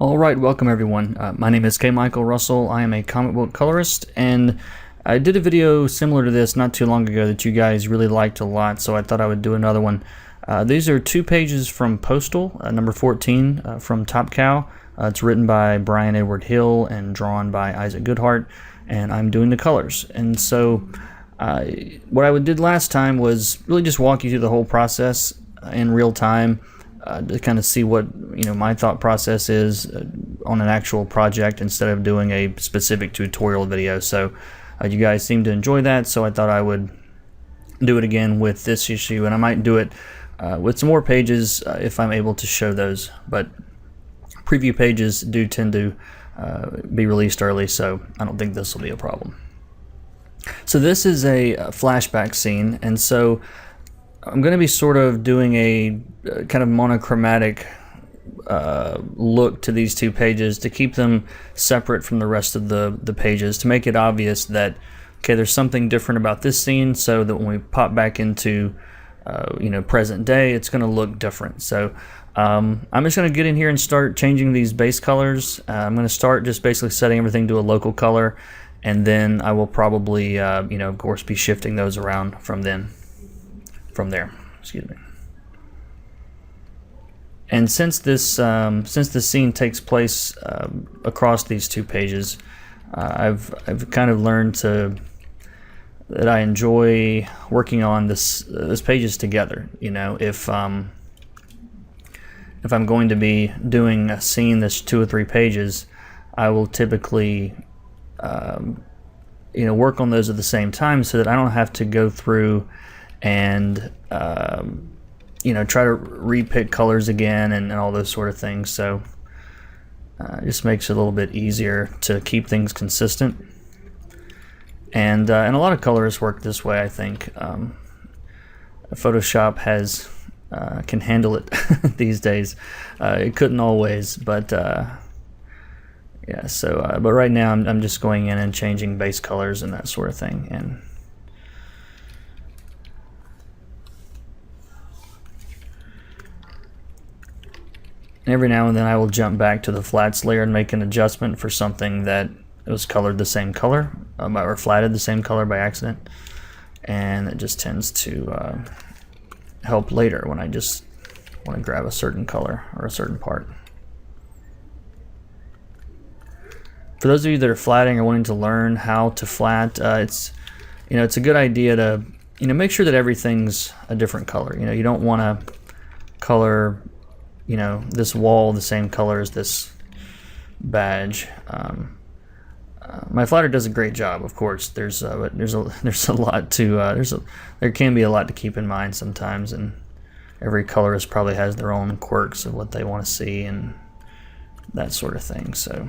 Alright, welcome everyone. My name is K. Michael Russell. I am a comic book colorist, and I did a video similar to this not too long ago that you guys really liked a lot, so I thought I would do another one. These are 2 pages from Postal, number 14 from Top Cow. It's written by Brian Edward Hill and drawn by Isaac Goodhart, and I'm doing the colors. And so what I did last time was really just walk you through the whole process in real time. To kind of see what my thought process is on an actual project instead of doing a specific tutorial video. So you guys seem to enjoy that, so I thought I would do it again with this issue, and I might do it with some more pages if I'm able to show those. But preview pages do tend to be released early, so I don't think this will be a problem. So this is a flashback scene, and so I'm going to be sort of doing a kind of monochromatic look to these 2 pages to keep them separate from the rest of the pages, to make it obvious that, okay, there's something different about this scene, so that when we pop back into present day, it's going to look different. So I'm just going to get in here and start changing these base colors. I'm going to start just basically setting everything to a local color, and then I will probably of course be shifting those around from there. Excuse me. And since this scene takes place across these 2 pages, I've kind of learned that I enjoy working on those pages together. If I'm going to be doing a scene that's 2 or 3 pages, I will typically work on those at the same time, so that I don't have to go through and try to repick colors again and all those sort of things. So it just makes it a little bit easier to keep things consistent. And a lot of colorists work this way, I think. Photoshop can handle it these days. It couldn't always, but yeah. So but right now I'm just going in and changing base colors and that sort of thing. And every now and then I will jump back to the flats layer and make an adjustment for something that was colored the same color, or flatted the same color by accident, and it just tends to help later when I just want to grab a certain color or a certain part. For those of you that are flatting or wanting to learn how to flat, it's a good idea to make sure that everything's a different color. You don't want to color this wall the same color as this badge. My flatter does a great job, of course. There's a lot to there can be a lot to keep in mind sometimes, and every colorist probably has their own quirks of what they want to see and that sort of thing. So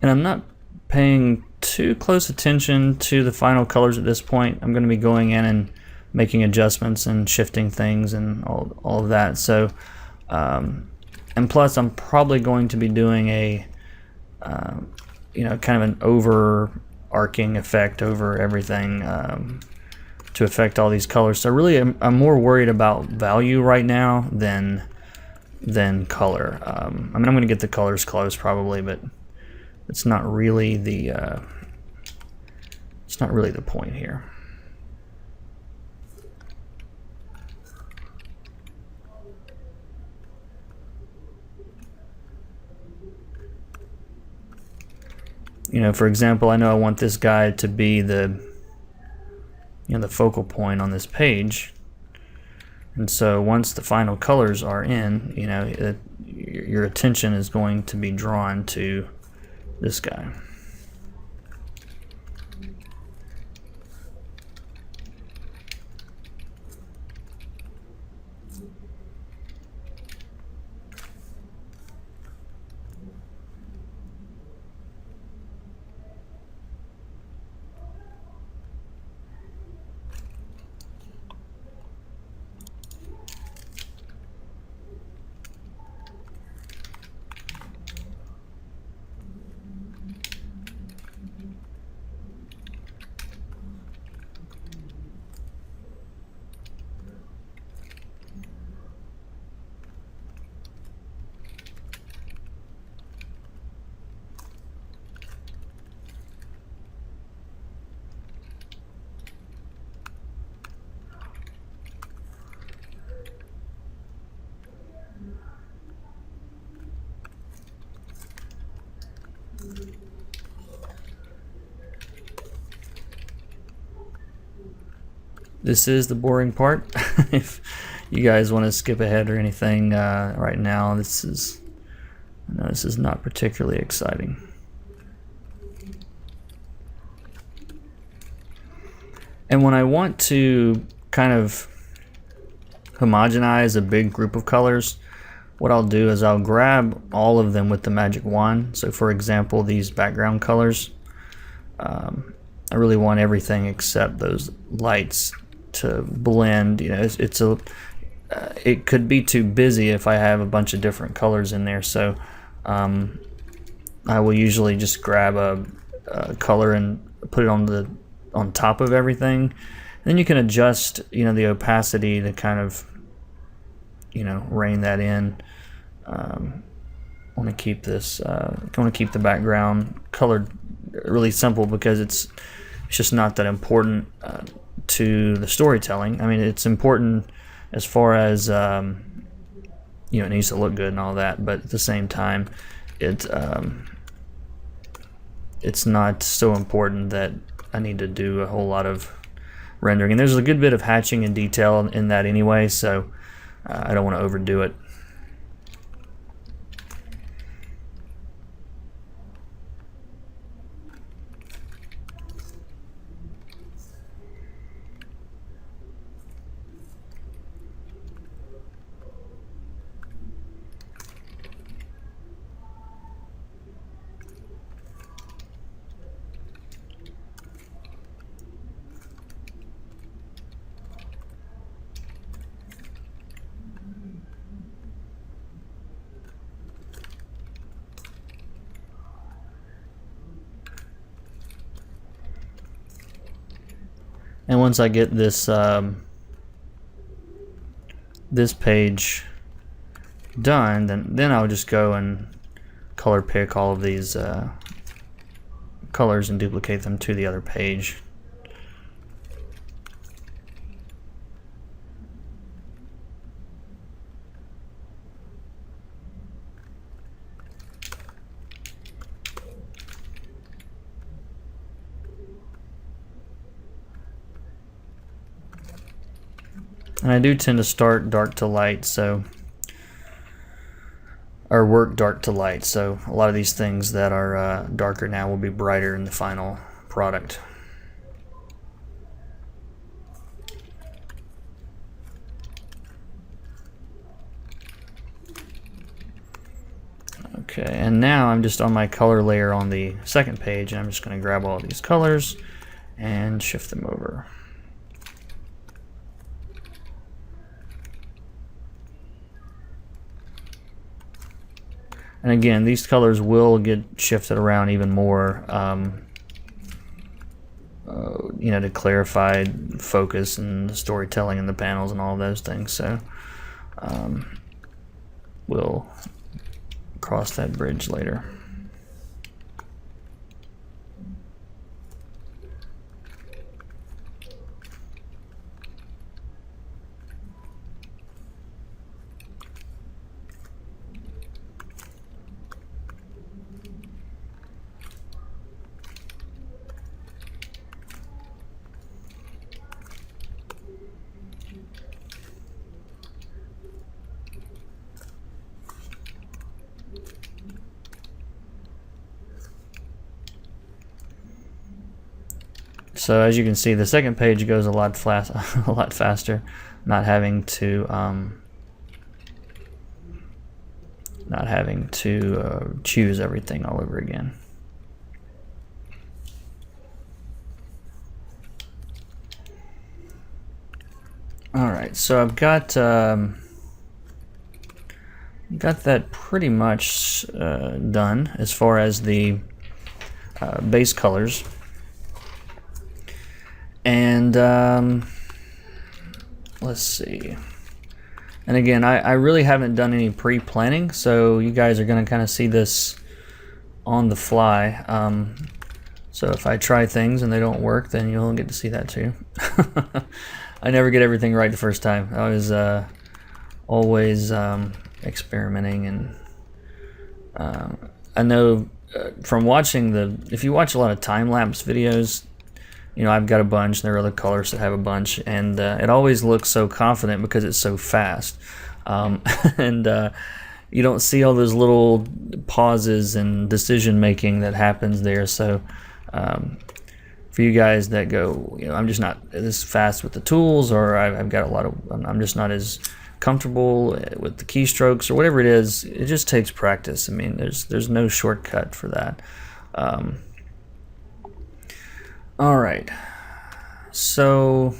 and I'm not paying too close attention to the final colors at this point. I'm going to be going in and making adjustments and shifting things and all of that. So, and plus I'm probably going to be doing a, kind of an overarching effect over everything to affect all these colors. So really I'm more worried about value right now than color. I'm going to get the colors close probably, but it's not really the point here. For example, I know I want this guy to be the focal point on this page, and so once the final colors are in, your attention is going to be drawn to this guy. This is the boring part. If you guys want to skip ahead or anything right now, this is not particularly exciting. And when I want to kind of homogenize a big group of colors, what I'll do is I'll grab all of them with the magic wand. So for example, these background colors, I really want everything except those lights to blend. You know, it could be too busy if I have a bunch of different colors in there. So I will usually just grab a color and put it on top of everything. And then you can adjust, you know, the opacity to kind of, you know, rein that in. I want to keep this. I want to keep the background colored really simple because it's just not that important to the storytelling. I mean, it's important as far as you know, it needs to look good and all that, but at the same time, it's not so important that I need to do a whole lot of rendering. And there's a good bit of hatching and detail in that anyway, so I don't want to overdo it. And once I get this this page done, then I'll just go and color pick all of these colors and duplicate them to the other page. And I do tend to start dark to light, so, or work dark to light, so a lot of these things that are darker now will be brighter in the final product. Okay, and now I'm just on my color layer on the second page, and I'm just going to grab all these colors and shift them over. And again, these colors will get shifted around even more, you know, to clarify focus and the storytelling in the panels and all of those things. So we'll cross that bridge later. So as you can see, the second page goes a lot faster, not having to choose everything all over again. All right, so I've got that pretty much done as far as the base colors. And let's see. And again, I really haven't done any pre-planning, so you guys are going to kind of see this on the fly. So if I try things and they don't work, then you'll get to see that too. I never get everything right the first time. I was always experimenting, and I know from watching if you watch a lot of time-lapse videos, you know, I've got a bunch, there are other colors that have a bunch, and it always looks so confident because it's so fast. And you don't see all those little pauses and decision making that happens there. So for you guys that go, you know, I'm just not this fast with the tools, or I've got I'm just not as comfortable with the keystrokes or whatever it is, it just takes practice. I mean, there's no shortcut for that. All right, so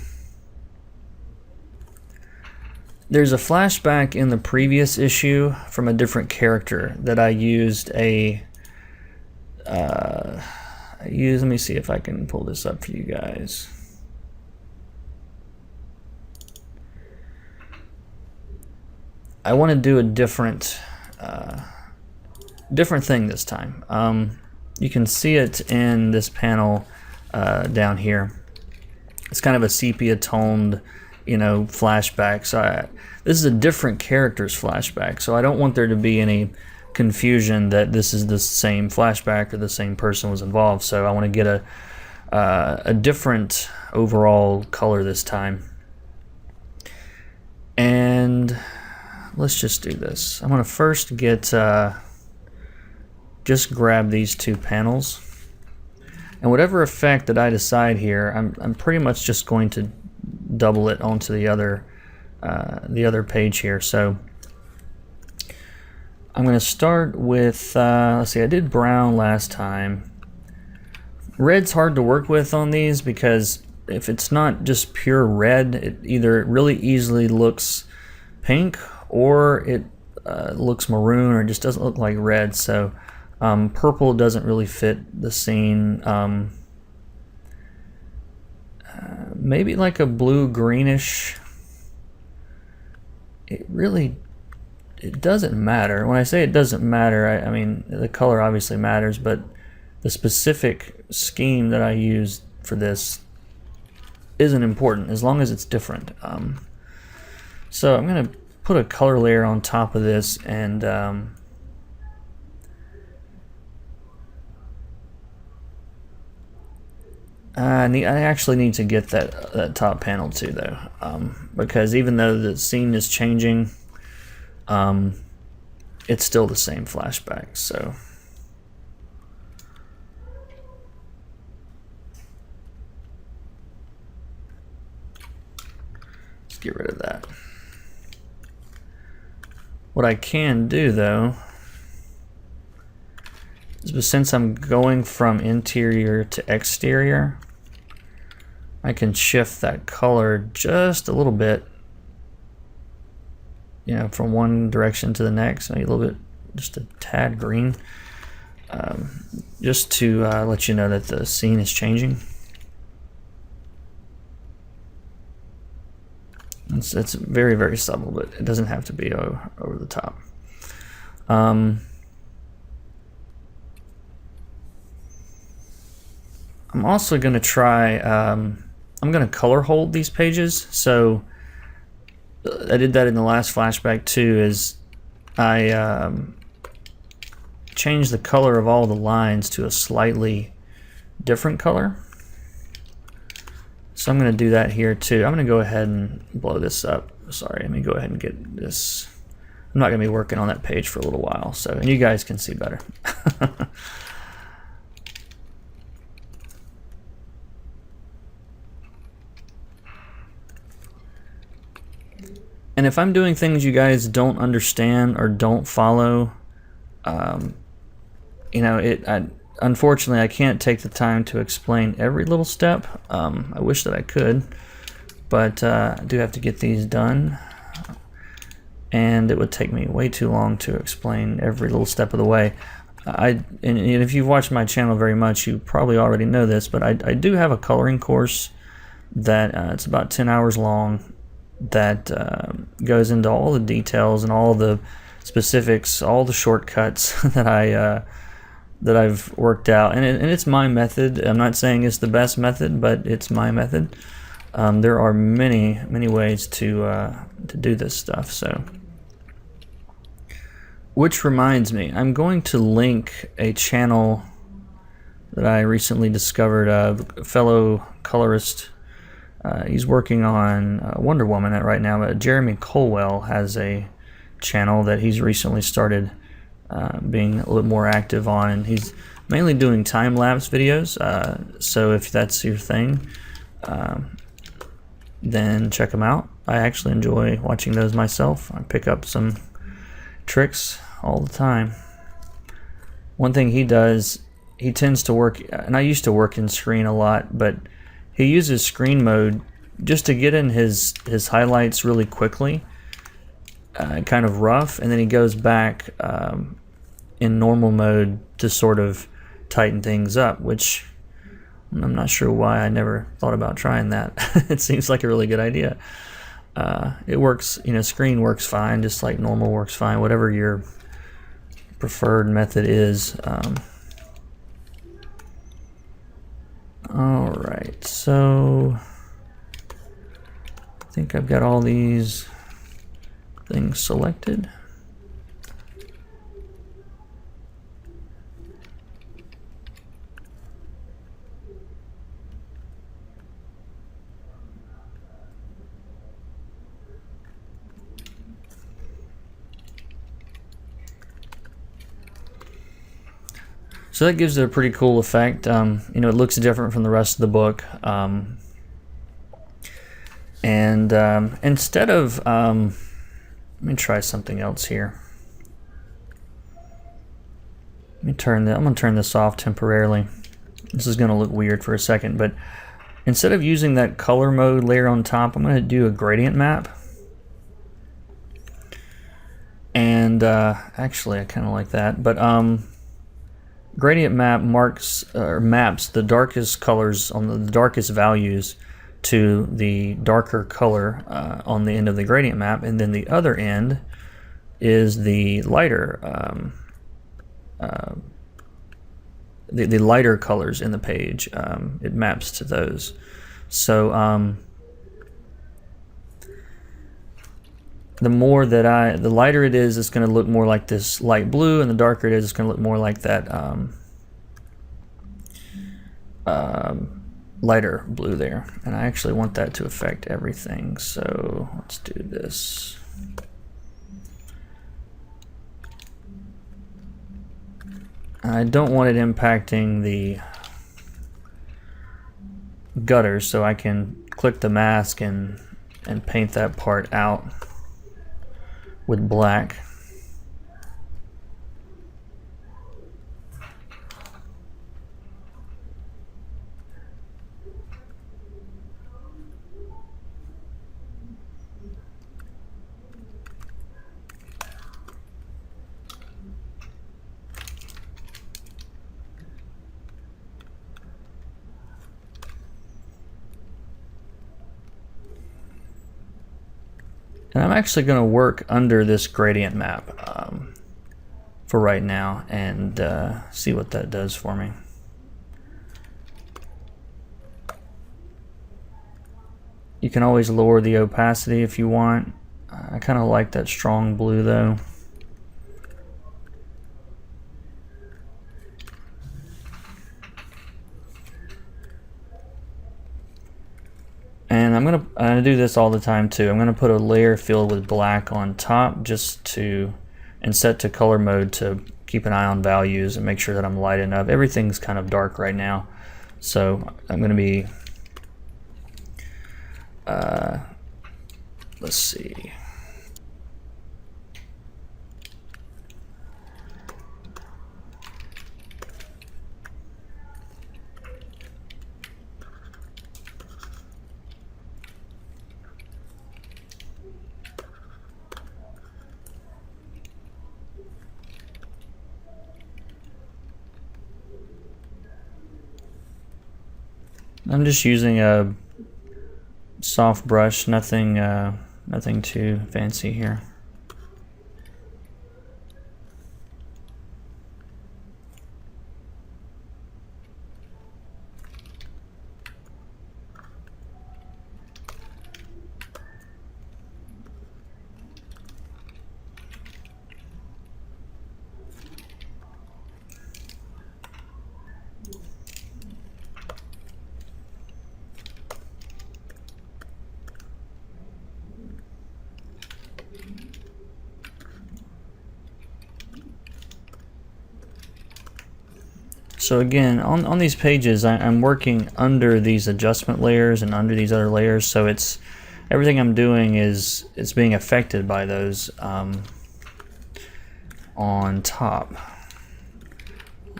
there's a flashback in the previous issue from a different character that I used let me see if I can pull this up for you guys. I want to do a different thing this time. You can see it in this panel down here. It's kind of a sepia toned, you know, flashback. So this is a different character's flashback. So I don't want there to be any confusion that this is the same flashback or the same person was involved. So I want to get a different overall color this time. And let's just do this. I'm going to first get just grab these two panels, and whatever effect that I decide here, I'm pretty much just going to double it onto the other page here. So I'm going to start with let's see, I did brown last time. Red's hard to work with on these because if it's not just pure red, it either really easily looks pink or it looks maroon, or it just doesn't look like red. So purple doesn't really fit the scene. Maybe like a blue greenish. It doesn't matter. When I say it doesn't matter, I mean the color obviously matters, but the specific scheme that I used for this isn't important as long as it's different. So I'm going to put a color layer on top of this, and I actually need to get that top panel too, though, because even though the scene is changing, it's still the same flashback. So let's get rid of that. What I can do, though, is since I'm going from interior to exterior, I can shift that color just a little bit, you know, from one direction to the next, maybe a little bit, just a tad green, just to let you know that the scene is changing. It's very, very subtle, but it doesn't have to be over the top. I'm also going to try, I'm going to color hold these pages. So I did that in the last flashback too, is I changed the color of all the lines to a slightly different color. So I'm going to do that here too. I'm going to go ahead and blow this up. Sorry, let me go ahead and get this. I'm not going to be working on that page for a little while, so and you guys can see better. And if I'm doing things you guys don't understand or don't follow, you know, unfortunately I can't take the time to explain every little step. I wish that I could, but I do have to get these done, and it would take me way too long to explain every little step of the way. And if you've watched my channel very much, you probably already know this, but I do have a coloring course that it's about 10 hours long that goes into all the details and all the specifics, all the shortcuts that I've worked out, and it's my method. I'm not saying it's the best method, but it's my method. There are many ways to do this stuff. So, which reminds me, I'm going to link a channel that I recently discovered, a fellow colorist. He's working on Wonder Woman right now. Jeremy Colwell has a channel that he's recently started being a little more active on, and he's mainly doing time-lapse videos. So if that's your thing, then check him out. I actually enjoy watching those myself. I pick up some tricks all the time. One thing he does, he tends to work, and I used to work in screen a lot, but he uses screen mode just to get in his highlights really quickly, kind of rough, and then he goes back in normal mode to sort of tighten things up, which I'm not sure why I never thought about trying that. It seems like a really good idea. It works, you know, screen works fine, just like normal works fine, whatever your preferred method is. Alright, so I think I've got all these things selected. So that gives it a pretty cool effect. You know, it looks different from the rest of the book. Instead of, let me try something else here. I'm going to turn this off temporarily. This is going to look weird for a second, but instead of using that color mode layer on top, I'm going to do a gradient map. And actually, I kind of like that, but gradient map maps the darkest colors on the darkest values to the darker color on the end of the gradient map, and then the other end is the lighter the lighter colors in the page. It maps to those. So the lighter it is, it's going to look more like this light blue, and the darker it is, it's going to look more like that lighter blue there. And I actually want that to affect everything, so let's do this. I don't want it impacting the gutters, so I can click the mask and paint that part out with black. And I'm actually going to work under this gradient map for right now and see what that does for me. You can always lower the opacity if you want. I kind of like that strong blue though. And I'm gonna do this all the time too. I'm gonna put a layer filled with black on top and set to color mode to keep an eye on values and make sure that I'm light enough. Everything's kind of dark right now, so I'm gonna be let's see. I'm just using a soft brush, nothing too fancy here. So again, on these pages, I'm working under these adjustment layers and under these other layers, so it's everything I'm doing is being affected by those on top.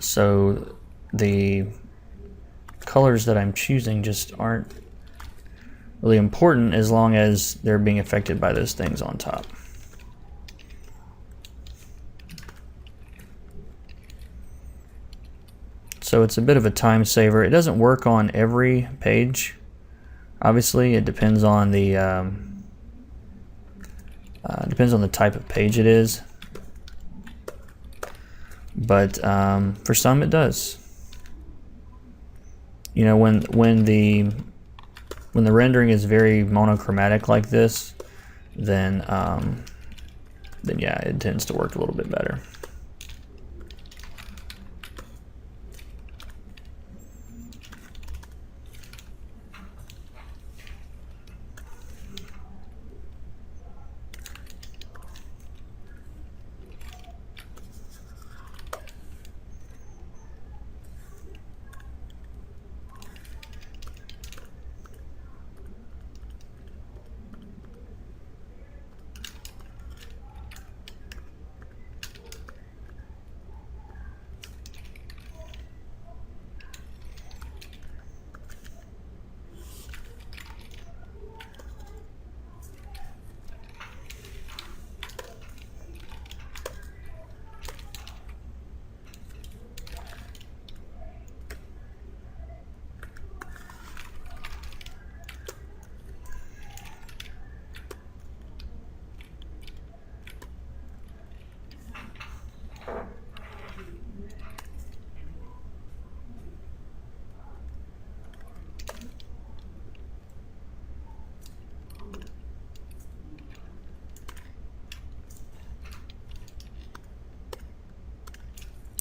So the colors that I'm choosing just aren't really important as long as they're being affected by those things on top. So it's a bit of a time saver. It doesn't work on every page. Obviously, it depends on the type of page it is. But for some, it does. You know, when the rendering is very monochromatic like this, then yeah, it tends to work a little bit better.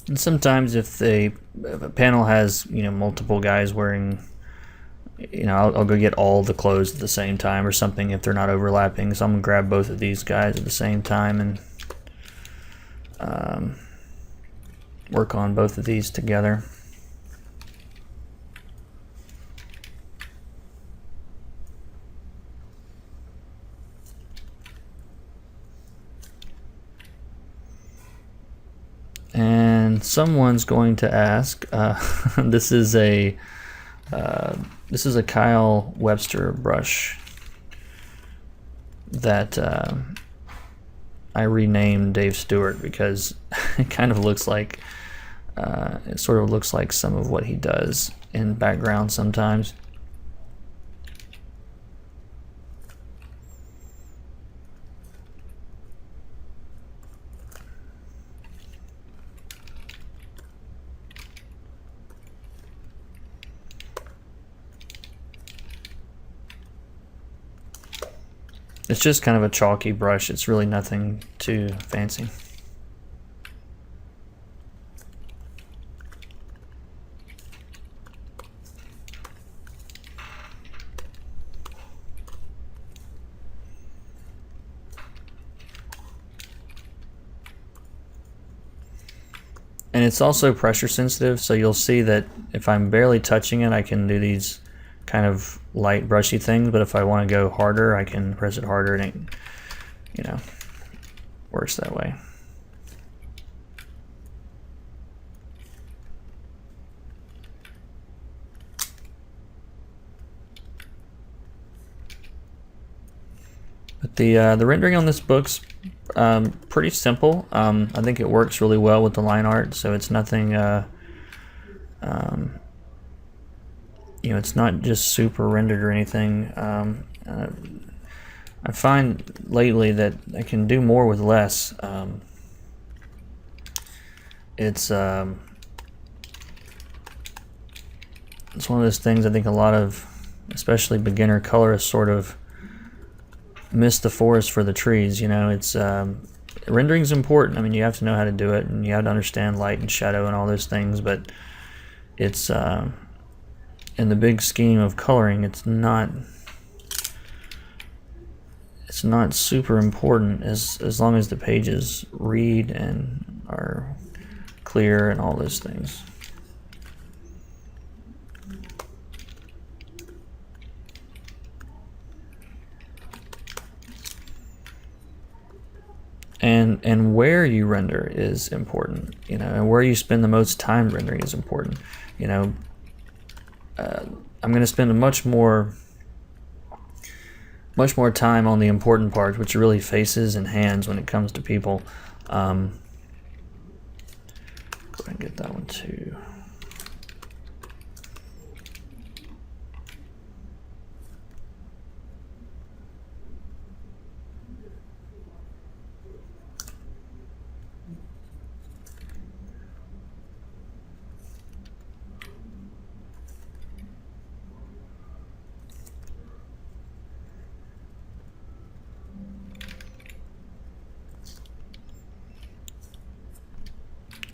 And sometimes if a panel has, you know, multiple guys wearing, you know, I'll go get all the clothes at the same time or something if they're not overlapping. So I'm gonna grab both of these guys at the same time and work on both of these together. And someone's going to ask, this is a Kyle Webster brush that I renamed Dave Stewart because it kind of looks like it sort of looks like some of what he does in background sometimes. It's just kind of a chalky brush. It's really nothing too fancy. And it's also pressure sensitive, so you'll see that if I'm barely touching it, I can do these kind of light brushy things, but if I want to go harder, I can press it harder and it, you know, works that way. But the rendering on this book's pretty simple. I think it works really well with the line art, so it's nothing you know, it's not just super rendered or anything. I find lately that I can do more with less. It's one of those things I think a lot of, especially beginner colorists, sort of miss the forest for the trees. You know, it's rendering's important. I mean, you have to know how to do it, and you have to understand light and shadow and all those things. But it's in the big scheme of coloring, it's not super important as long as the pages read and are clear and all those things. And where you render is important, you know, and where you spend the most time rendering is important. You know, I'm going to spend much more time on the important parts, which are really faces and hands when it comes to people. Go ahead and get that one too.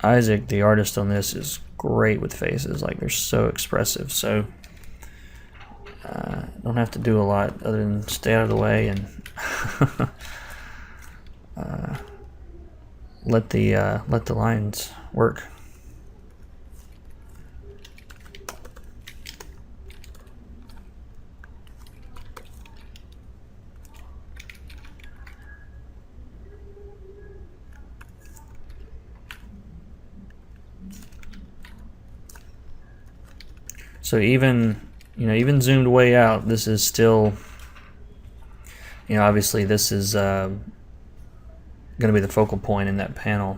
Isaac, the artist on this, is great with faces. Like, they're so expressive. So don't have to do a lot other than stay out of the way and let the lines work. So even, you know, even zoomed way out, this is still, you know, obviously this is going to be the focal point in that panel.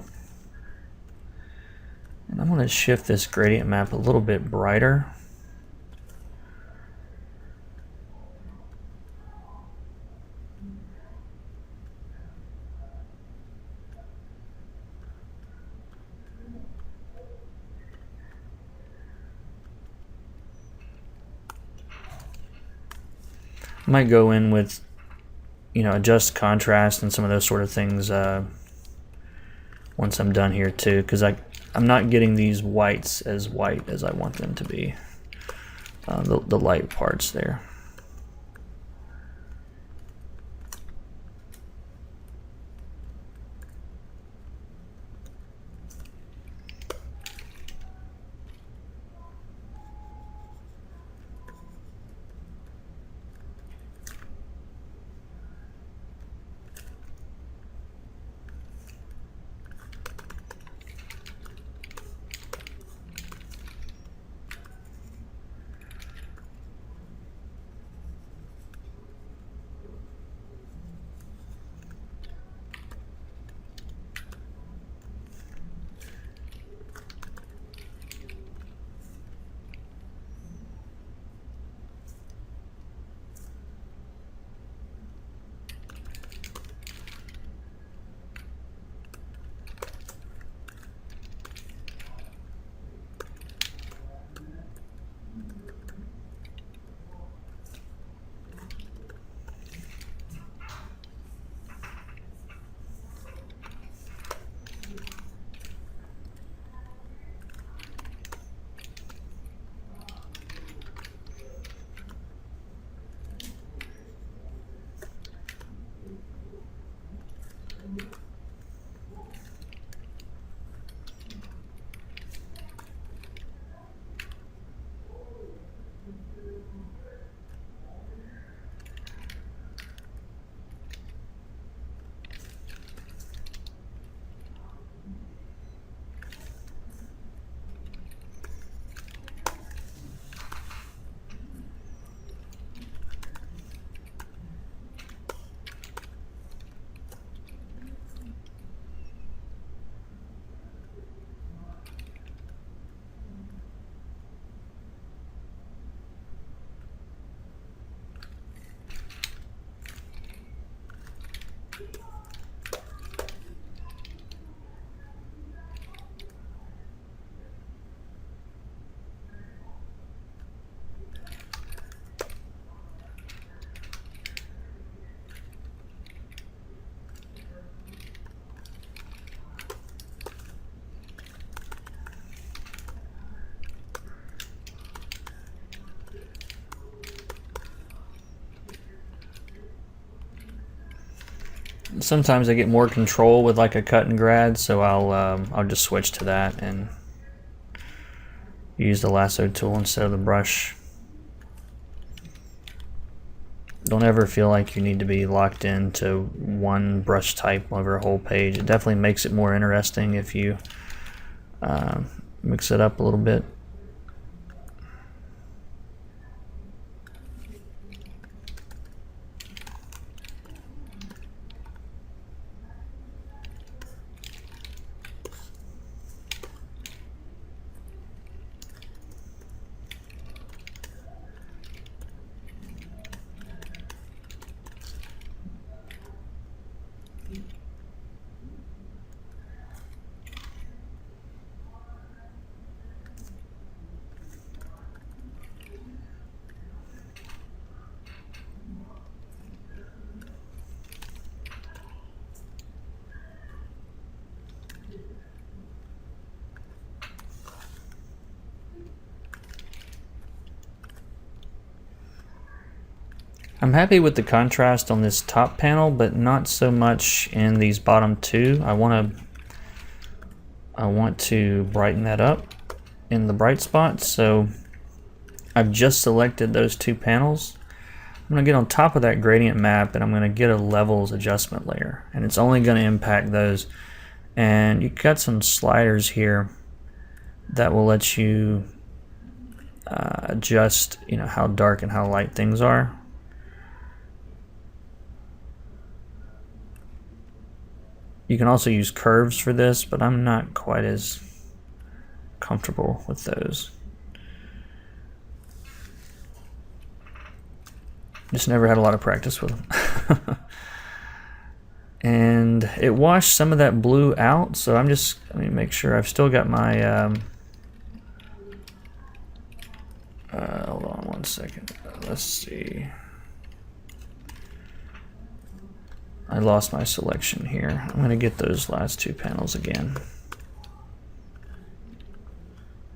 And I'm going to shift this gradient map a little bit brighter. I might go in with, you know, adjust contrast and some of those sort of things once I'm done here too, because I'm not getting these whites as white as I want them to be, the light parts there. sometimes I get more control with like a cut and grad, so I'll just switch to that and use the lasso tool instead of the brush. Don't ever feel like you need to be locked into one brush type over a whole page. It definitely makes it more interesting if you mix it up a little bit. I'm happy with the contrast on this top panel, but not so much in these bottom two. I want to brighten that up in the bright spots, so I've just selected those two panels. I'm going to get on top of that gradient map and I'm going to get a levels adjustment layer, and it's only going to impact those. And you've got some sliders here that will let you adjust, you know, how dark and how light things are. You can also use curves for this, but I'm not quite as comfortable with those. Just never had a lot of practice with them. And it washed some of that blue out, so let me make sure I've still got my hold on one second. Let's see. I lost my selection here. I'm going to get those last two panels again.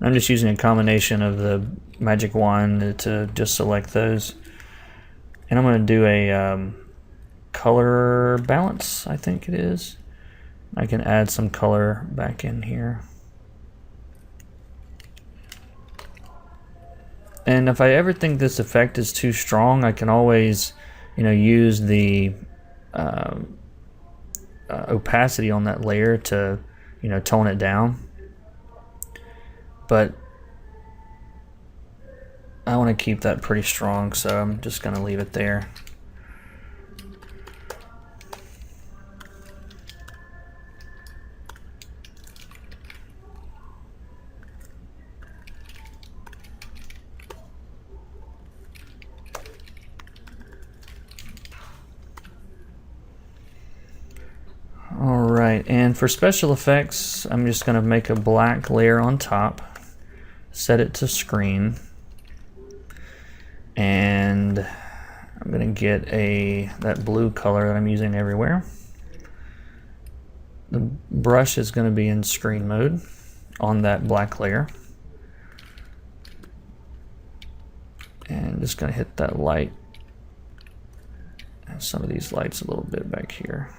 I'm just using a combination of the magic wand to just select those. And I'm going to do a color balance, I think it is. I can add some color back in here. And if I ever think this effect is too strong, I can always, you know, use the opacity on that layer to, you know, tone it down. But I want to keep that pretty strong, so I'm just going to leave it there. Alright, and for special effects, I'm just going to make a black layer on top, set it to screen, and I'm going to get that blue color that I'm using everywhere. The brush is going to be in screen mode on that black layer. And just going to hit that light, and some of these lights a little bit back here.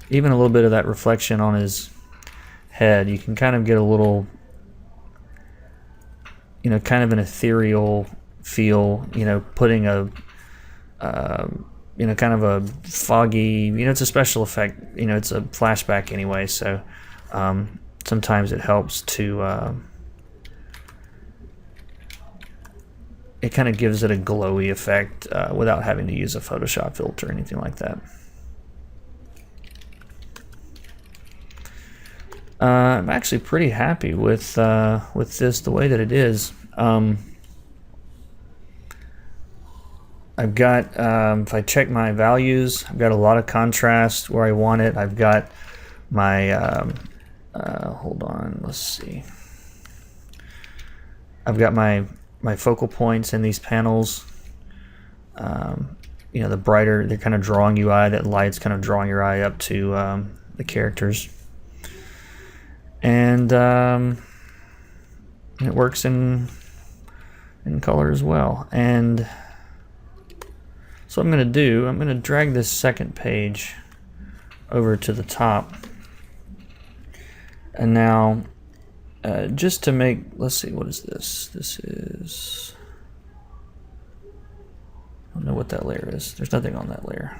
Even a little bit of that reflection on his head, you can kind of get a little, you know, kind of an ethereal feel, you know, putting a, you know, kind of a foggy, you know, it's a special effect, you know, it's a flashback anyway, so sometimes it helps to, it kind of gives it a glowy effect without having to use a Photoshop filter or anything like that. I'm actually pretty happy with this, the way that it is. I've got, if I check my values, I've got a lot of contrast where I want it. I've got my, hold on, let's see. I've got my focal points in these panels. You know, the brighter, they're kind of drawing your eye, that light's kind of drawing your eye up to the characters. And it works in color as well. And So what I'm going to do, I'm going to drag this second page over to the top. And now, just to make, let's see, what is this? This is, I don't know what that layer is. There's nothing on that layer.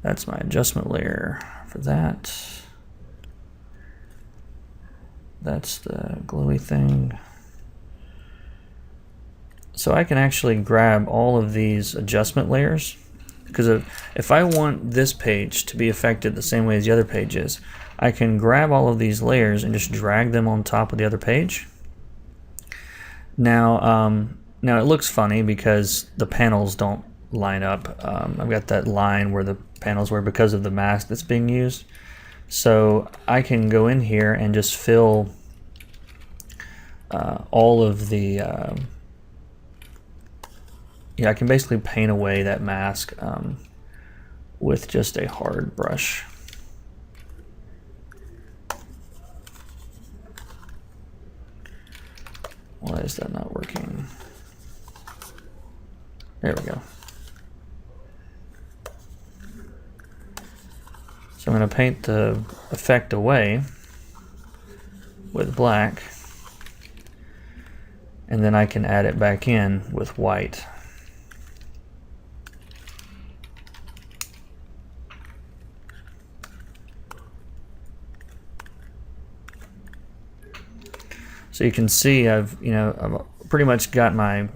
That's my adjustment layer for that. That's the glowy thing. So I can actually grab all of these adjustment layers, because if I want this page to be affected the same way as the other page is, I can grab all of these layers and just drag them on top of the other page. Now, now it looks funny because the panels don't line up. I've got that line where the panels were because of the mask that's being used. So I can go in here and just fill all of the yeah, I can basically paint away that mask with just a hard brush. Why is that not working? There we go. So I'm going to paint the effect away with black, and then I can add it back in with white. So you can see I've pretty much got my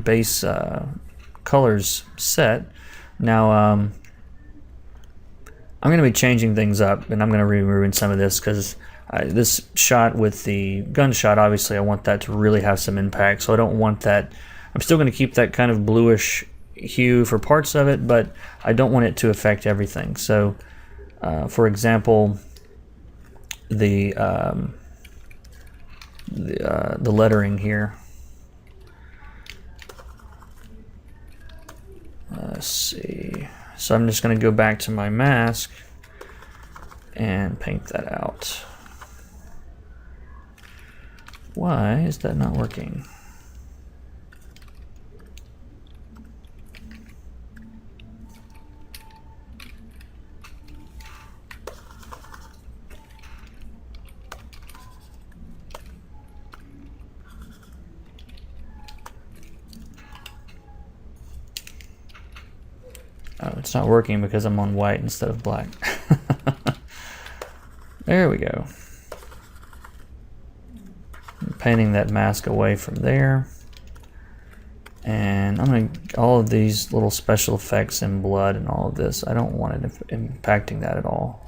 base colors set. Now I'm going to be changing things up, and I'm going to be removing some of this because this shot with the gunshot, obviously I want that to really have some impact, so I don't want that. I'm still going to keep that kind of bluish hue for parts of it, but I don't want it to affect everything. So for example, the lettering here. Let's see. So I'm just going to go back to my mask and paint that out. Why is that not working? Oh, it's not working because I'm on white instead of black. There we go. I'm painting that mask away from there. And I'm going to, all of these little special effects in blood and all of this, I don't want it impacting that at all.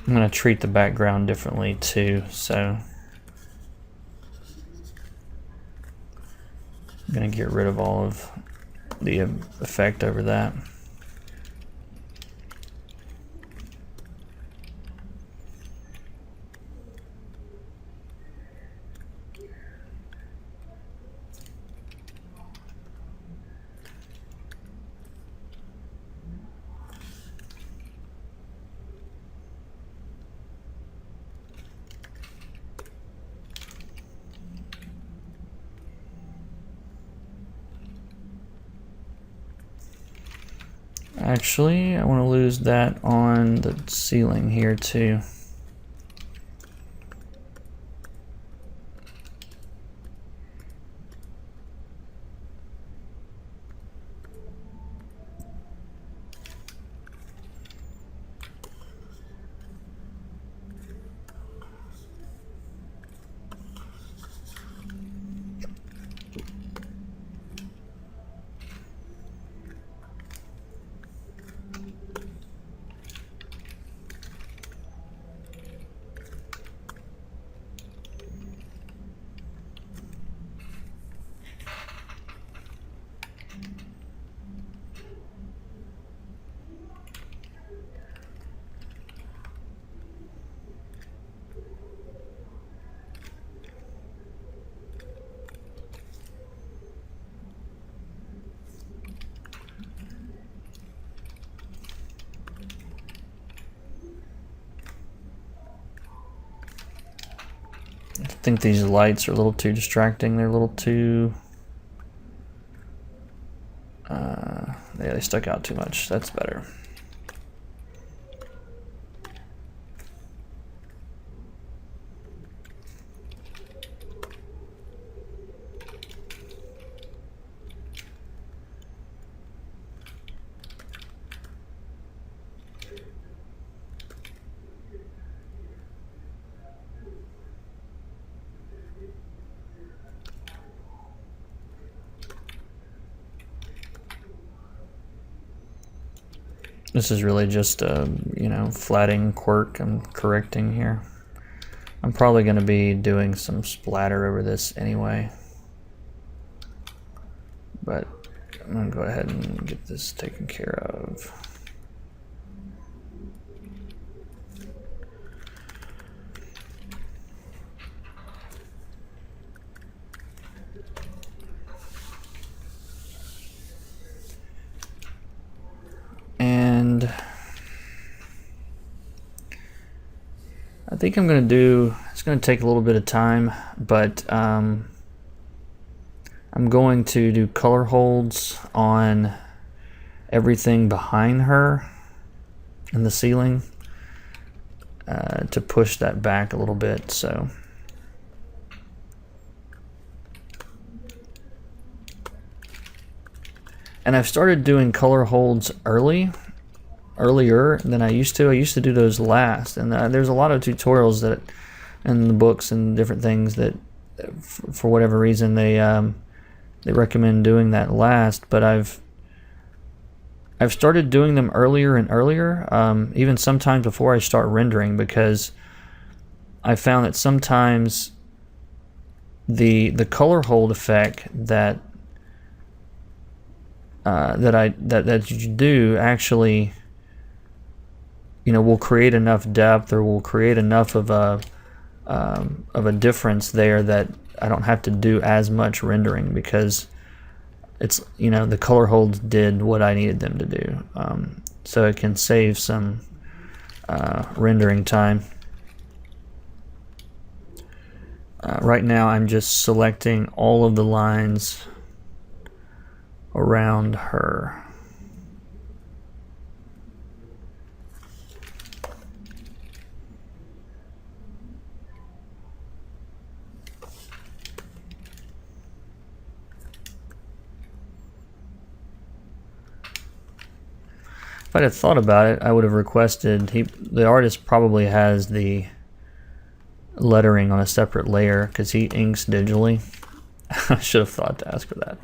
I'm going to treat the background differently too, so I'm going to get rid of all of the effect over that. Actually, I want to lose that on the ceiling here too. think these lights are a little too distracting. They're a little too... yeah, they stuck out too much. That's better. This is really just a, you know, flatting quirk I'm correcting here. I'm probably going to be doing some splatter over this anyway. But I'm going to go ahead and get this taken care of. And I think I'm going to do, it's going to take a little bit of time, but I'm going to do color holds on everything behind her in the ceiling to push that back a little bit. So and I've started doing color holds earlier than I used to. I used to do those last, and there's a lot of tutorials that in the books and different things that for whatever reason they recommend doing that last, but I've started doing them earlier and earlier, even sometimes before I start rendering, because I found that sometimes the color hold effect that you do actually, you know, will create enough depth, or will create enough of a difference there that I don't have to do as much rendering, because it's, you know, the color holds did what I needed them to do. So it can save some rendering time. Right now I'm just selecting all of the lines around her. If I'd have thought about it, I would have requested, the artist probably has the lettering on a separate layer because he inks digitally. I should have thought to ask for that.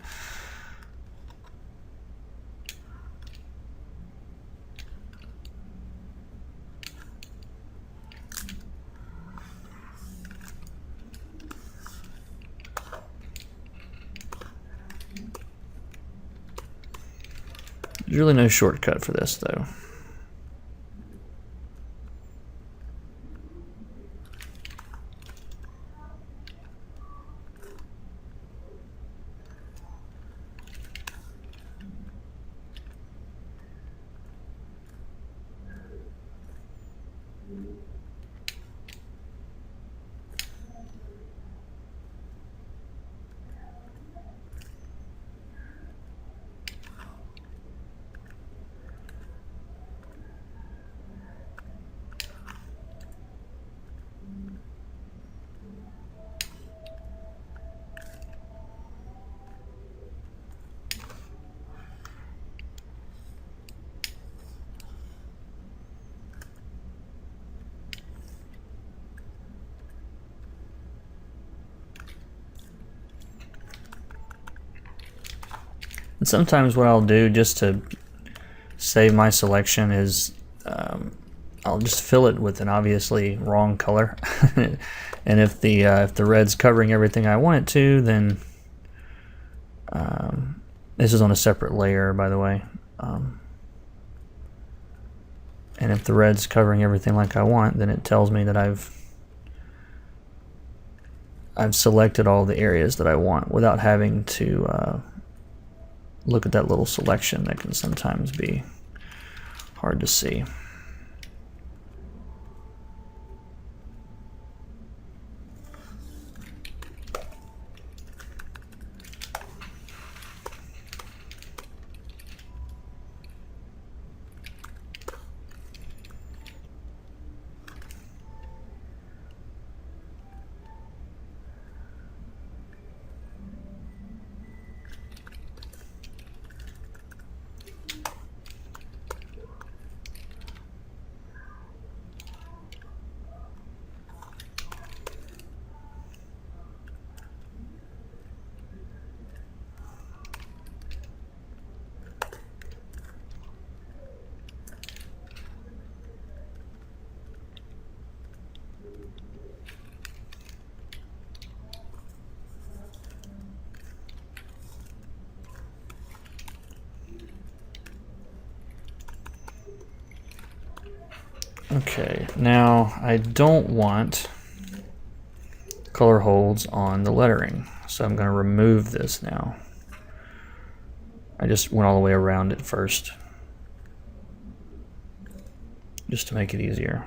There's really no shortcut for this, though. And sometimes what I'll do just to save my selection is I'll just fill it with an obviously wrong color. And if the red's covering everything I want it to, then this is on a separate layer, by the way. And if the red's covering everything like I want, then it tells me that I've selected all the areas that I want without having to look at that little selection that can sometimes be hard to see. Okay, now I don't want color holds on the lettering, so I'm going to remove this now. I just went all the way around it first, just to make it easier.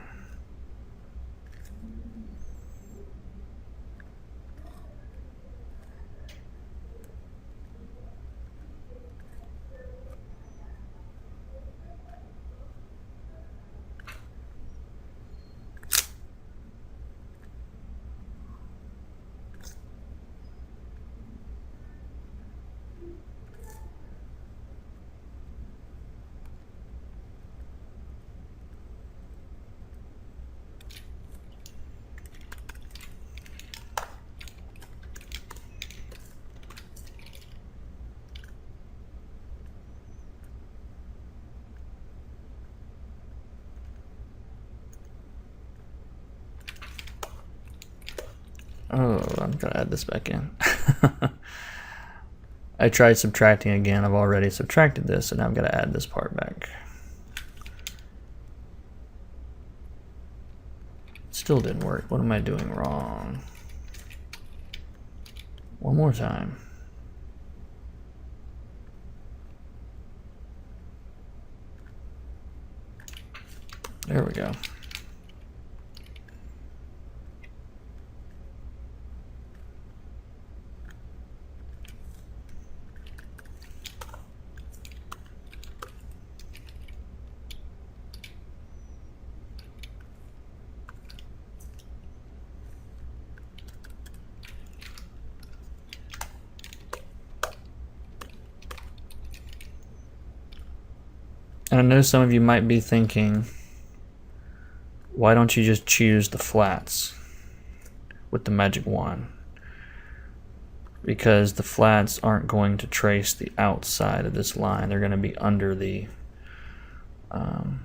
Oh, I'm gonna add this back in. I tried subtracting again. I've already subtracted this, and now I'm gonna add this part back. Still didn't work. What am I doing wrong? One more time. There we go. And I know some of you might be thinking, why don't you just choose the flats with the magic wand? Because the flats aren't going to trace the outside of this line. They're going to be under the line,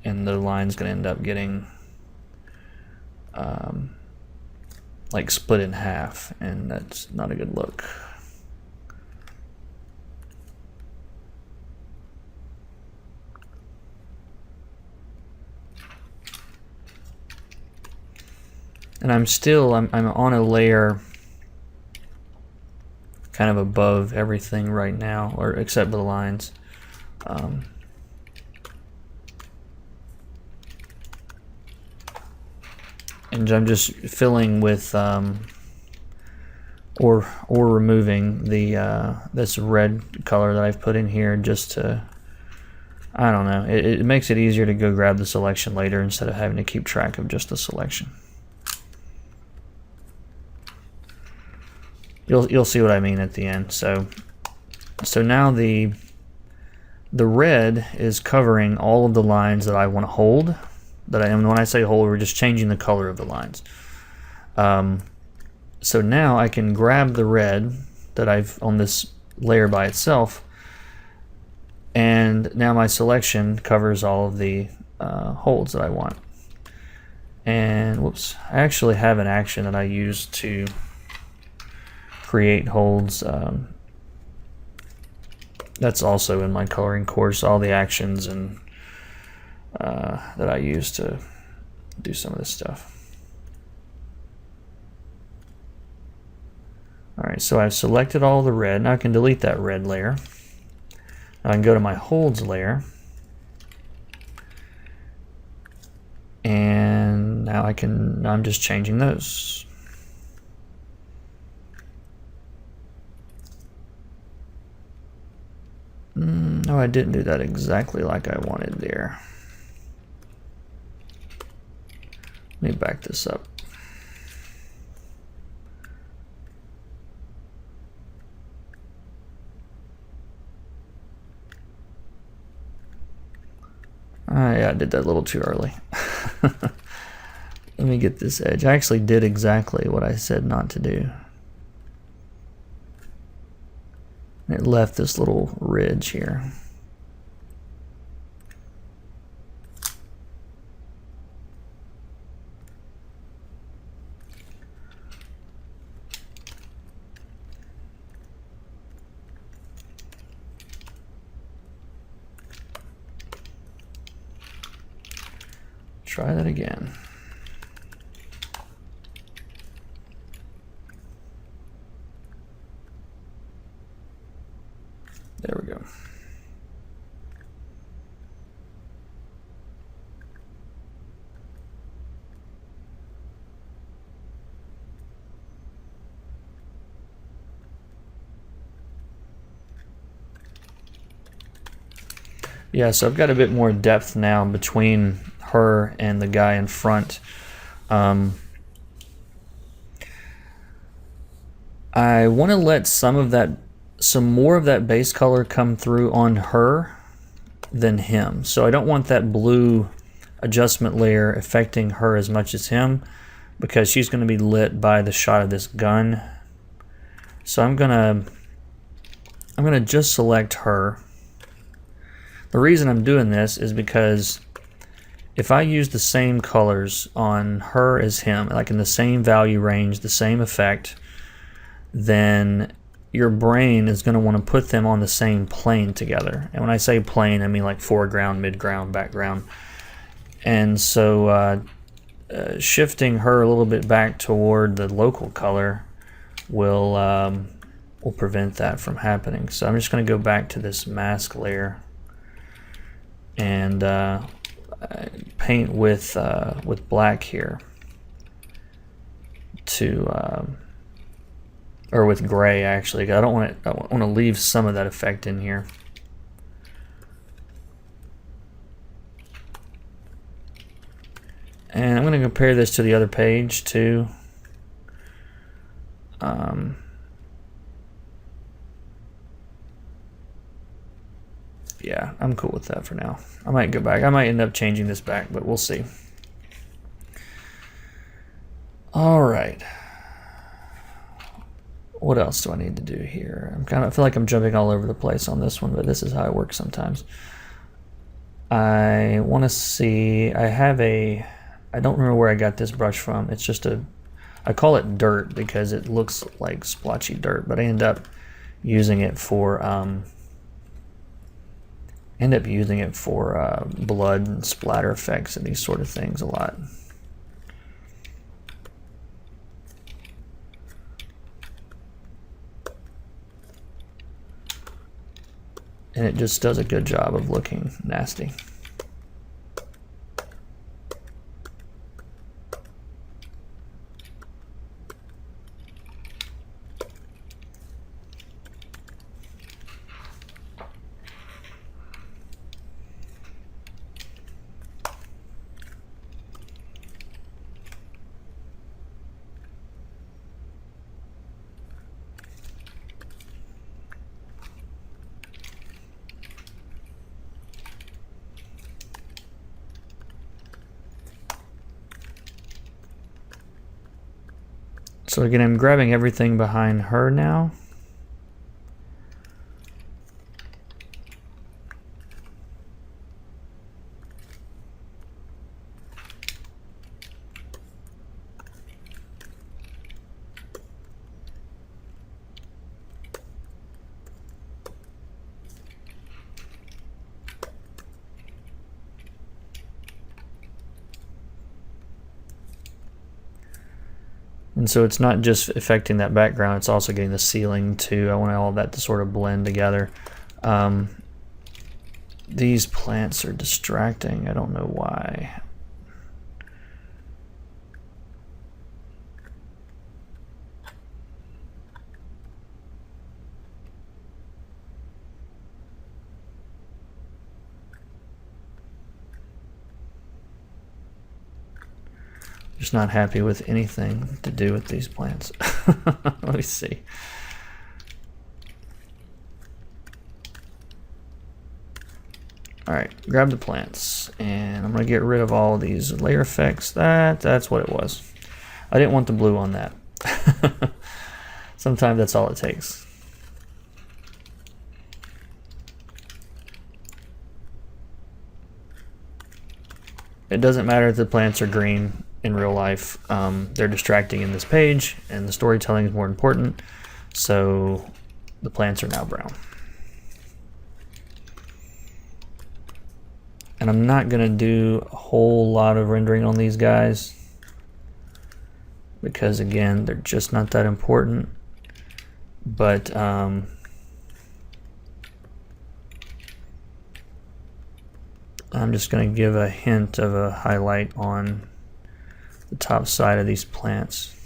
and the line's going to end up getting like split in half, and that's not a good look. And I'm on a layer kind of above everything right now, or except for the lines. And I'm just filling with or removing the this red color that I've put in here, just to, I don't know, it makes it easier to go grab the selection later instead of having to keep track of just the selection. You'll see what I mean at the end. So now the red is covering all of the lines that I want to hold. And when I say hold, we're just changing the color of the lines. So now I can grab the red that I've on this layer by itself, and now my selection covers all of the holds that I want. And whoops, I actually have an action that I use to create holds. That's also in my coloring course, all the actions and that I use to do some of this stuff. Alright, so I've selected all the red. Now I can delete that red layer. Now I can go to my holds layer, and now I'm just changing those. No, I didn't do that exactly like I wanted there. Let me back this up. Yeah, I did that a little too early. Let me get this edge. I actually did exactly what I said not to do. It left this little ridge here. try that again. There we go. Yeah, so I've got a bit more depth now between her and the guy in front. I want to let some more of that base color come through on her than him. So I don't want that blue adjustment layer affecting her as much as him, because she's going to be lit by the shot of this gun. So I'm gonna just select her. The reason I'm doing this is because if I use the same colors on her as him, like in the same value range, the same effect, then your brain is going to want to put them on the same plane together. And when I say plane, I mean like foreground, midground, background. And so shifting her a little bit back toward the local color will prevent that from happening. So I'm just going to go back to this mask layer and paint with black here or with gray actually. I want to leave some of that effect in here. And I'm going to compare this to the other page too. Yeah, I'm cool with that for now. I might go back. I might end up changing this back, but we'll see. All right. What else do I need to do here? I feel like I'm jumping all over the place on this one, but this is how it works sometimes. I want to see. I don't remember where I got this brush from. It's just I call it dirt because it looks like splotchy dirt, but I end up using it for blood and splatter effects and these sort of things a lot. And it just does a good job of looking nasty. So again, I'm grabbing everything behind her now. And so it's not just affecting that background, it's also getting the ceiling too. I want all of that to sort of blend together. These plants are distracting. I don't know why. Just not happy with anything to do with these plants. Let me see. All right, grab the plants, and I'm gonna get rid of all of these layer effects. That's what it was. I didn't want the blue on that. Sometimes that's all it takes. It doesn't matter if the plants are green in real life. They're distracting in this page, and the storytelling is more important. So the plants are now brown. And I'm not going to do a whole lot of rendering on these guys because, again, they're just not that important. But I'm just going to give a hint of a highlight on the top side of these plants.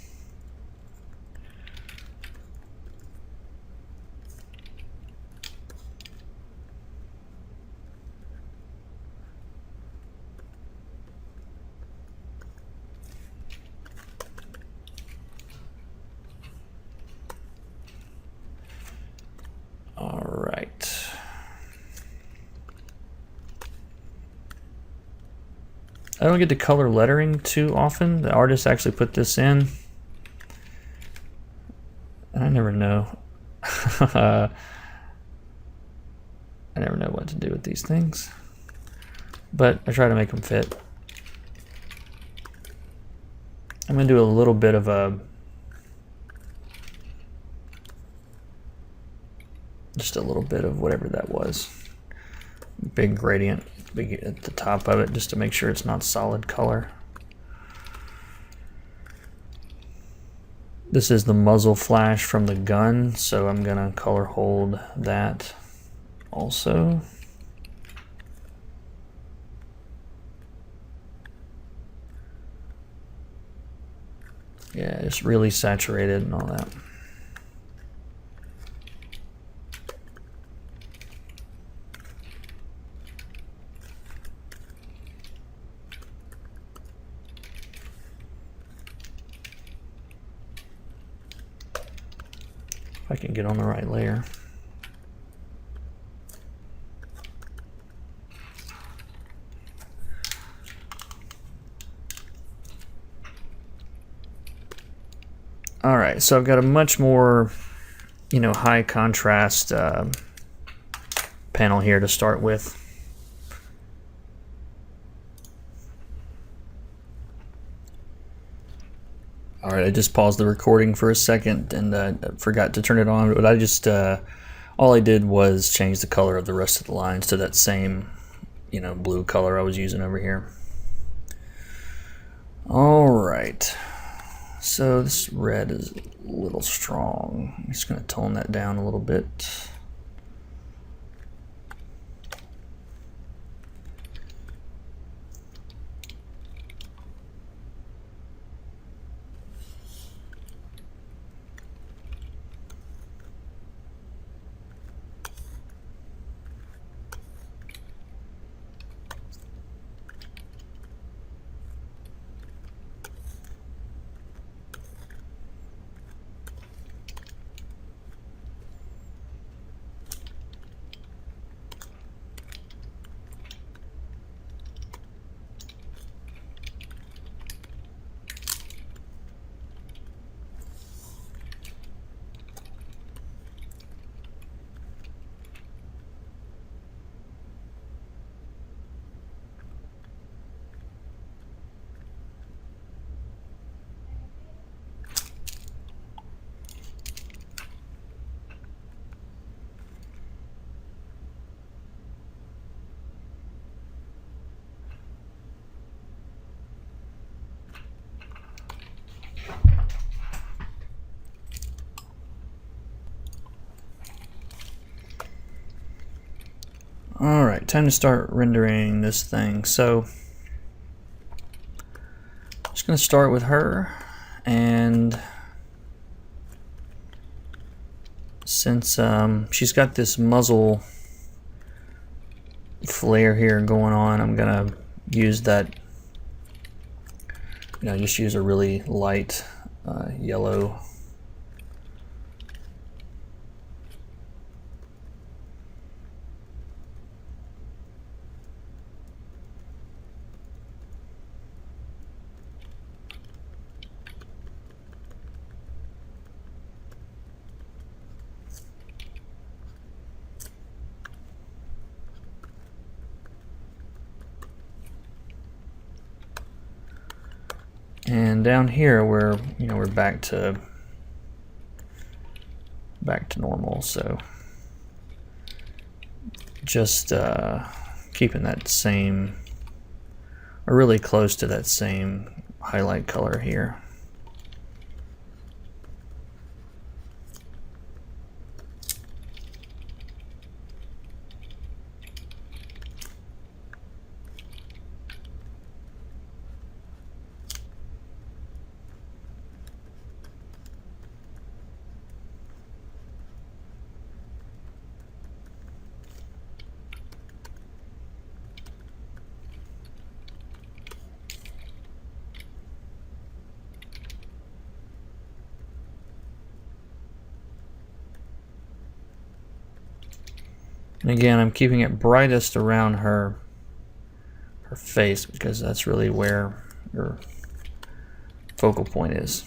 All right. I don't get to color lettering too often. The artist actually put this in, and I never know. I never know what to do with these things, but I try to make them fit. I'm going to do a little bit of just a little bit of whatever that was. Big gradient at the top of it, just to make sure it's not solid color. This is the muzzle flash from the gun, so I'm gonna color hold that also. Yeah, just really saturated and all that. If I can get on the right layer. All right, so I've got a much more, high contrast panel here to start with. All right, I just paused the recording for a second and forgot to turn it on, but I just, all I did was change the color of the rest of the lines to that same, blue color I was using over here. All right, so this red is a little strong. I'm just gonna tone that down a little bit. All right, time to start rendering this thing. So I'm just going to start with her, and since she's got this muzzle flare here going on, I'm going to use that, just use a really light yellow. And down here, we're back to normal. So just keeping that same, or really close to that same highlight color here. And again, I'm keeping it brightest around her face because that's really where her focal point is.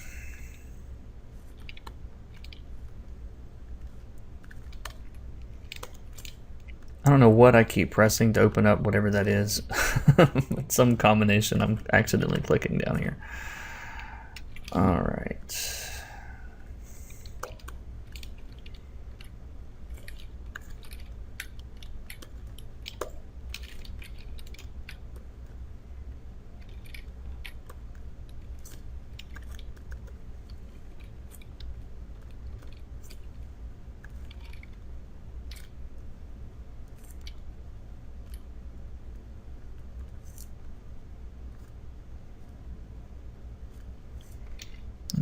I don't know what I keep pressing to open up whatever that is. Some combination I'm accidentally clicking down here. All right.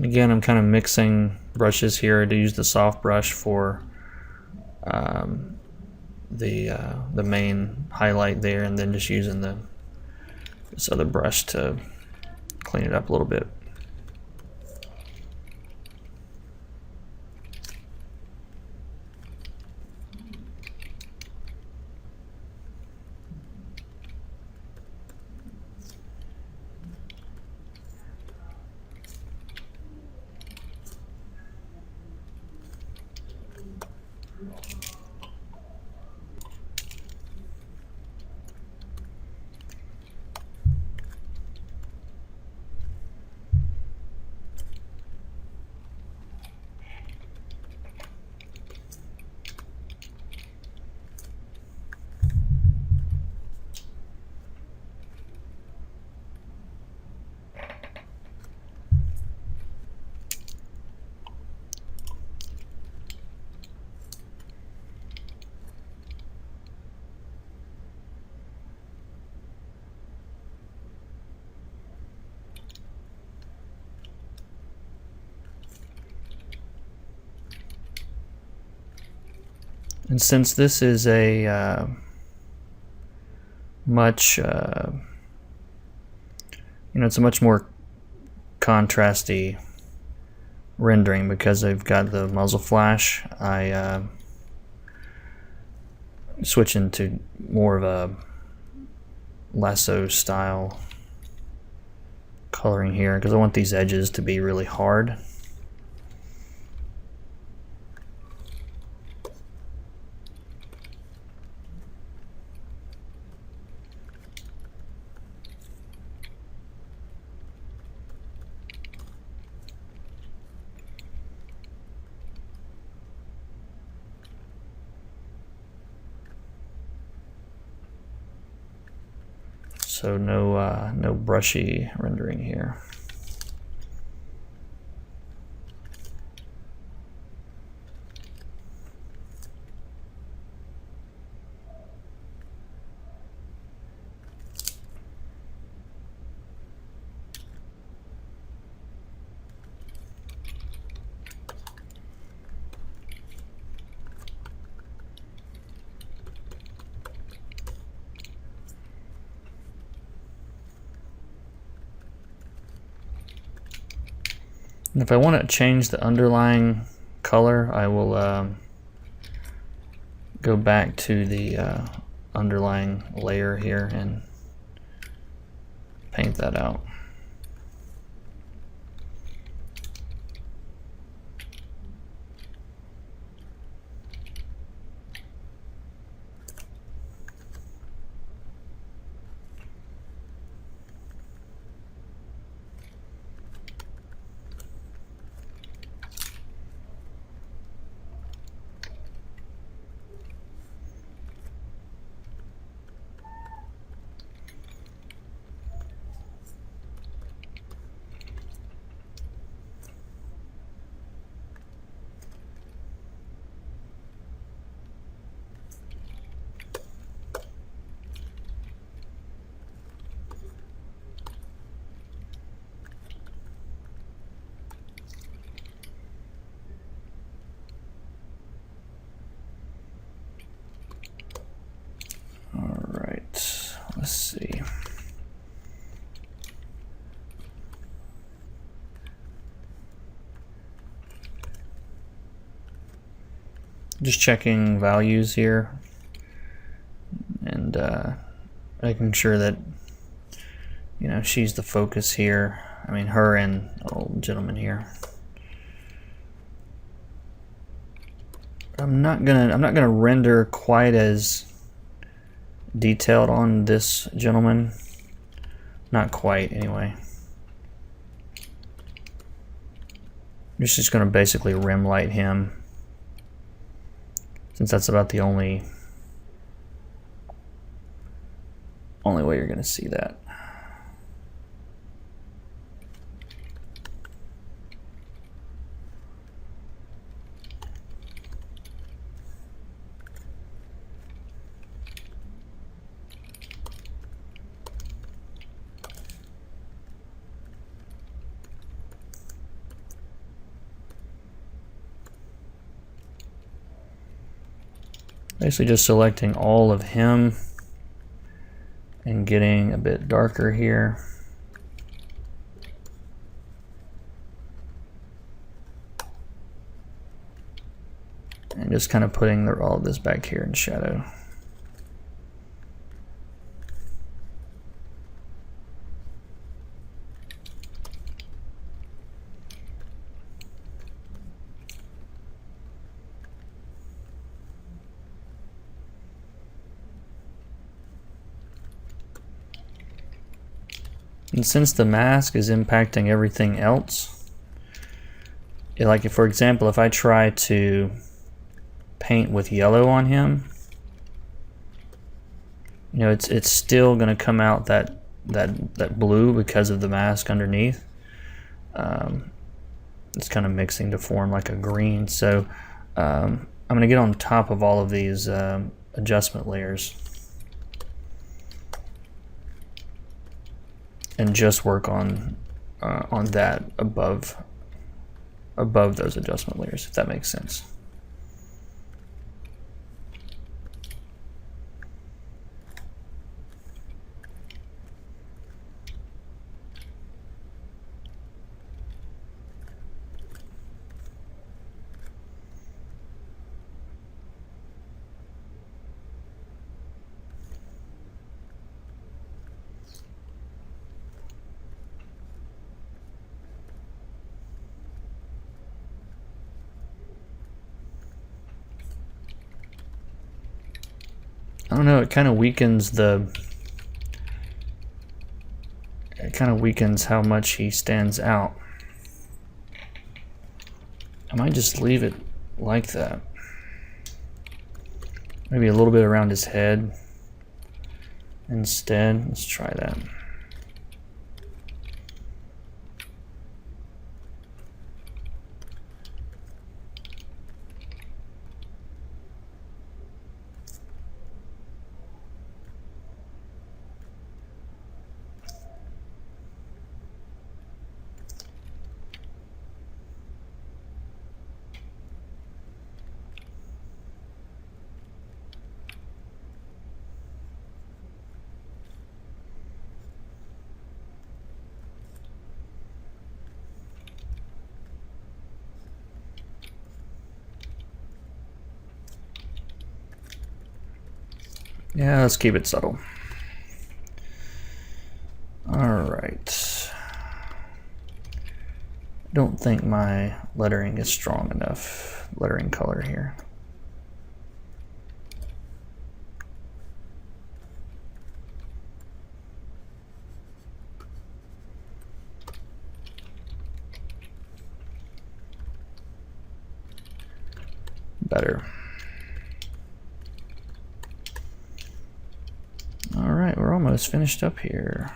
Again, I'm kind of mixing brushes here to use the soft brush for the main highlight there, and then just using this other brush to clean it up a little bit. And since this is a much, it's a much more contrasty rendering because I've got the muzzle flash, I switch into more of a lasso style coloring here because I want these edges to be really hard. So no brushy rendering here. And if I want to change the underlying color, I will go back to the underlying layer here and paint that out. Just checking values here and making sure that, you know, she's the focus here. I mean, her and the old gentleman here. I'm not gonna render quite as detailed on this gentleman. Not quite, anyway. I'm just gonna basically rim light him, since that's about the only way you're gonna see that. Basically just selecting all of him and getting a bit darker here. And just kind of putting all of this back here in shadow. And since the mask is impacting everything else, like if, for example, if I try to paint with yellow on him, you know, it's still going to come out that blue because of the mask underneath. It's kind of mixing to form like a green. So I'm going to get on top of all of these adjustment layers and just work on that above those adjustment layers, if that makes sense. I don't know, it kind of weakens how much he stands out. I might just leave it like that. Maybe a little bit around his head instead. Let's try that. Yeah, let's keep it subtle. Alright. I don't think my lettering is strong enough, lettering color here. Better. Alright, we're almost finished up here.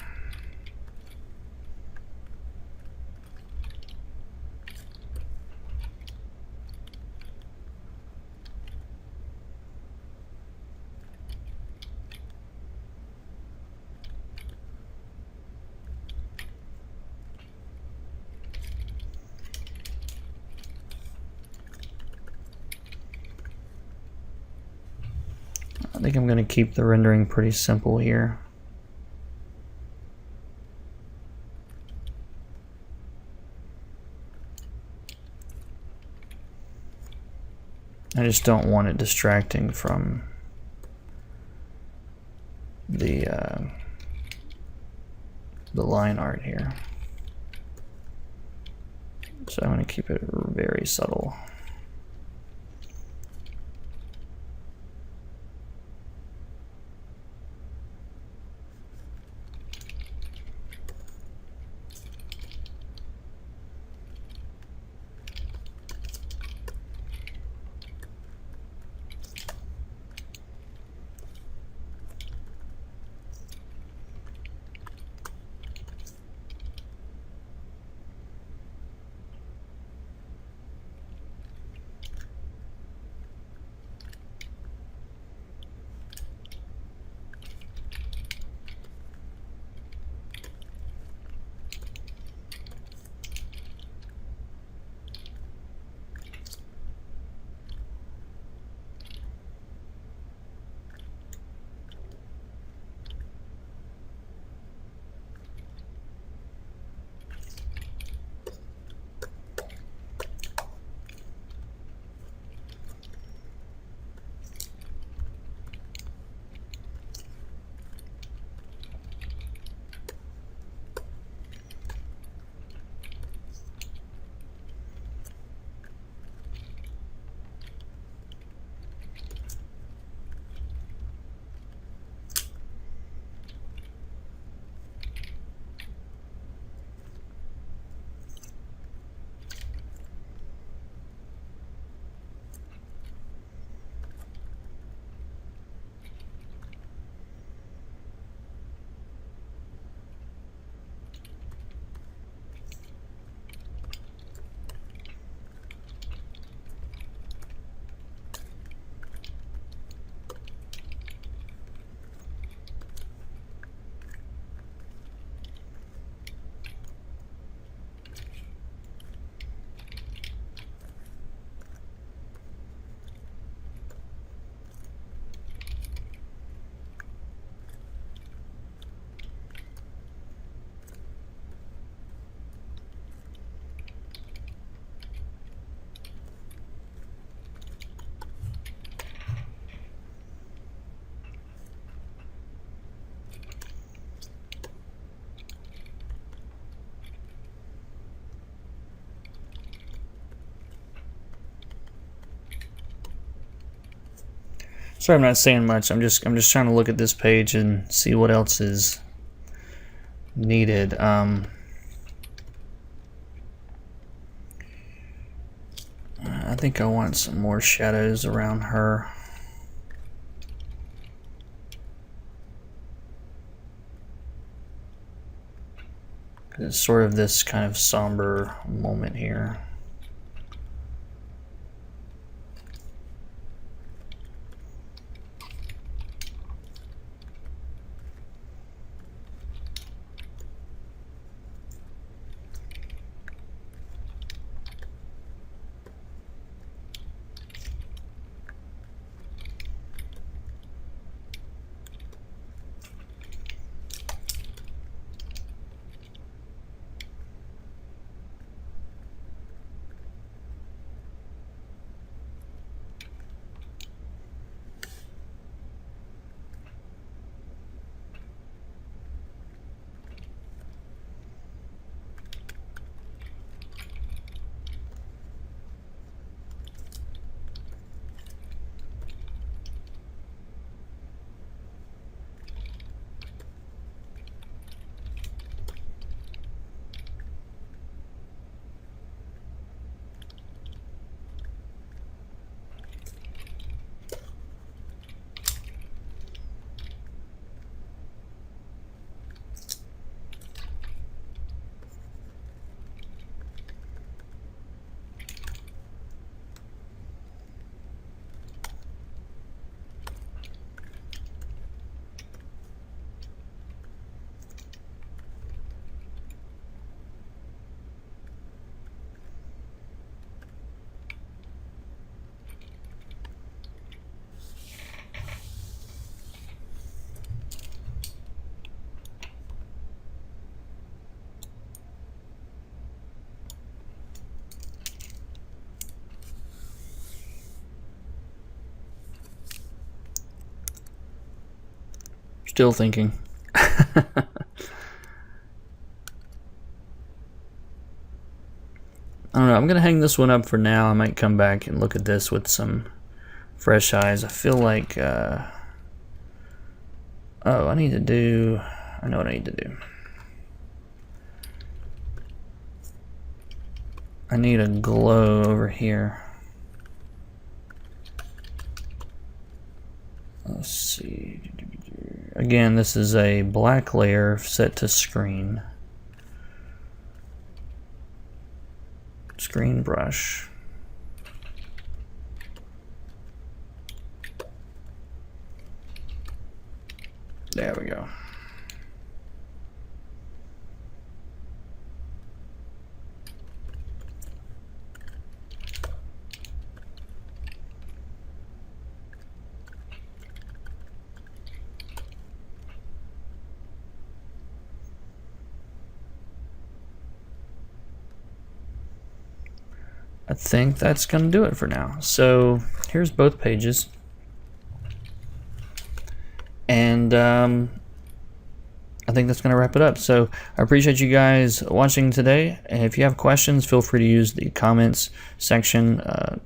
I think I'm going to keep the rendering pretty simple here. I just don't want it distracting from the line art here. So I'm going to keep it very subtle. Sorry, I'm not saying much. I'm just trying to look at this page and see what else is needed. I think I want some more shadows around her. It's sort of this kind of somber moment here. Still thinking. I don't know, I'm gonna hang this one up for now. I might come back and look at this with some fresh eyes. I feel like, oh, I know what I need to do. I need a glow over here. Let's see. Again, this is a black layer set to screen. Screen brush. There we go. I think that's going to do it for now. So here's both pages. And I think that's going to wrap it up. So I appreciate you guys watching today. And if you have questions, feel free to use the comments section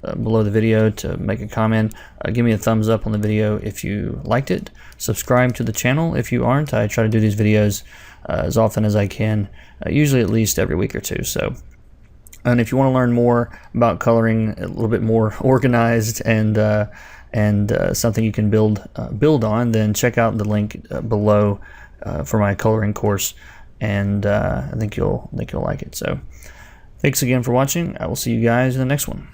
below the video to make a comment. Give me a thumbs up on the video if you liked it. Subscribe to the channel if you aren't. I try to do these videos as often as I can, usually at least every week or two. And if you want to learn more about coloring, a little bit more organized and something you can build on, then check out the link below for my coloring course, and I think you'll like it. So, thanks again for watching. I will see you guys in the next one.